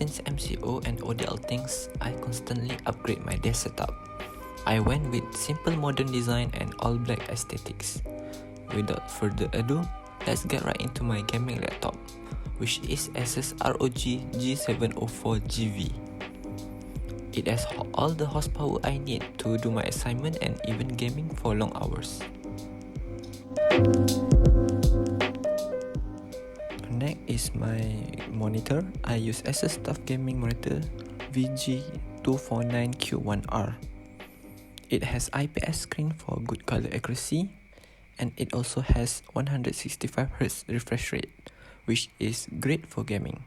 Since MCO and ODL things, I constantly upgrade my desk setup. I went with simple modern design and all black aesthetics. Without further ado, let's get right into my gaming laptop, which is Asus ROG G704GV. It has all the horsepower I need to do my assignment and even gaming for long hours. Next is my monitor. I use Asus TUF Gaming Monitor VG249Q1R. It has IPS screen for good color accuracy, and it also has 165Hz refresh rate, which is great for gaming.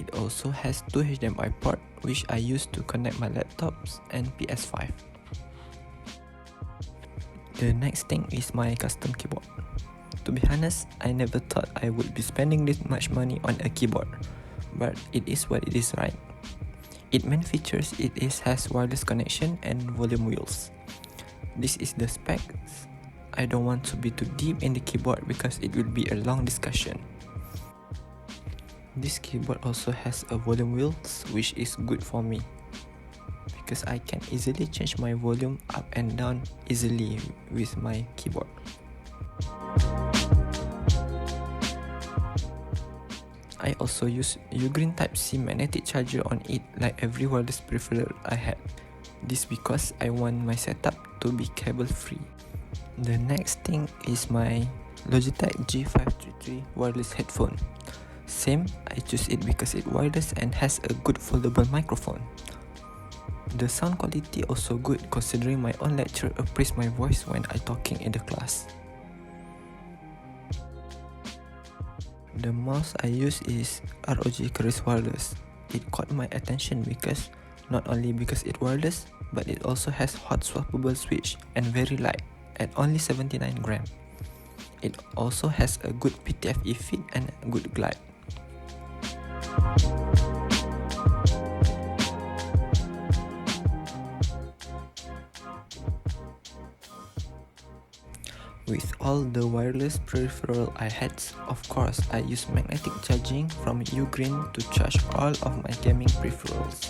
It also has 2 HDMI port, which I use to connect my laptops and PS5. The next thing is my custom keyboard. To be honest, I never thought I would be spending this much money on a keyboard, but it is what it is, right? Its main features has wireless connection and volume wheels. This is the specs. I don't want to be too deep in the keyboard because it will be a long discussion. This keyboard also has a volume wheels, which is good for me because I can easily change my volume up and down easily with my keyboard. I also use Ugreen Type-C magnetic charger on it like every wireless peripheral I had. This because I want my setup to be cable free. The next thing is my Logitech G533 wireless headphone. Same, I choose it because it wireless and has a good foldable microphone. The sound quality also good considering my own lecturer appraised my voice when I talking in the class. The mouse I use is ROG Keris Wireless. It caught my attention because not only because it wireless, but it also has hot swappable switch and very light at only 79 gram. It also has a good PTFE fit and a good glide. With all the wireless peripheral I had, of course, I use magnetic charging from Ugreen to charge all of my gaming peripherals.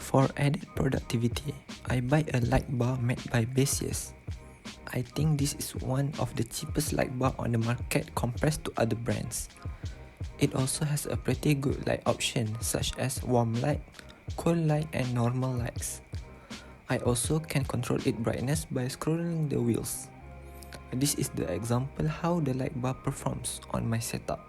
For added productivity, I buy a light bar made by Basius. I think this is one of the cheapest light bar on the market compared to other brands. It also has a pretty good light option such as warm light, cool light and normal lights. I also can control its brightness by scrolling the wheels. This is the example how the light bar performs on my setup.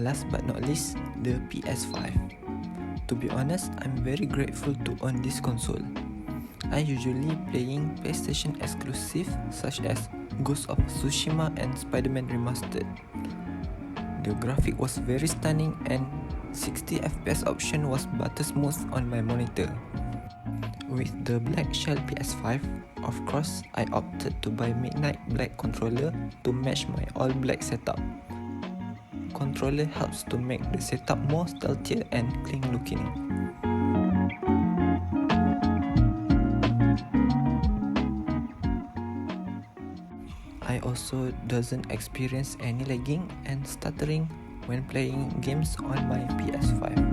Last but not least, the PS5. To be honest, I'm very grateful to own this console. I usually playing PlayStation exclusive such as Ghost of Tsushima and Spider-Man Remastered. The graphic was very stunning and 60 FPS option was butter smooth on my monitor. With the black shell PS5, of course, I opted to buy midnight black controller to match my all black setup. Controller helps to make the setup more stealthier and clean looking. I also doesn't experience any lagging and stuttering when playing games on my PS5.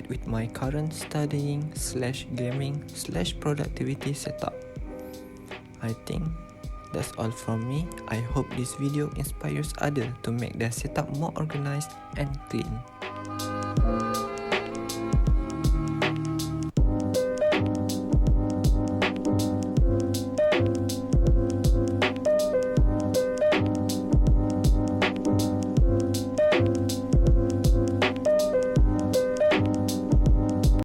fit with my current studying/gaming/productivity setup. I think that's all from me. I hope this video inspires others to make their setup more organized and clean.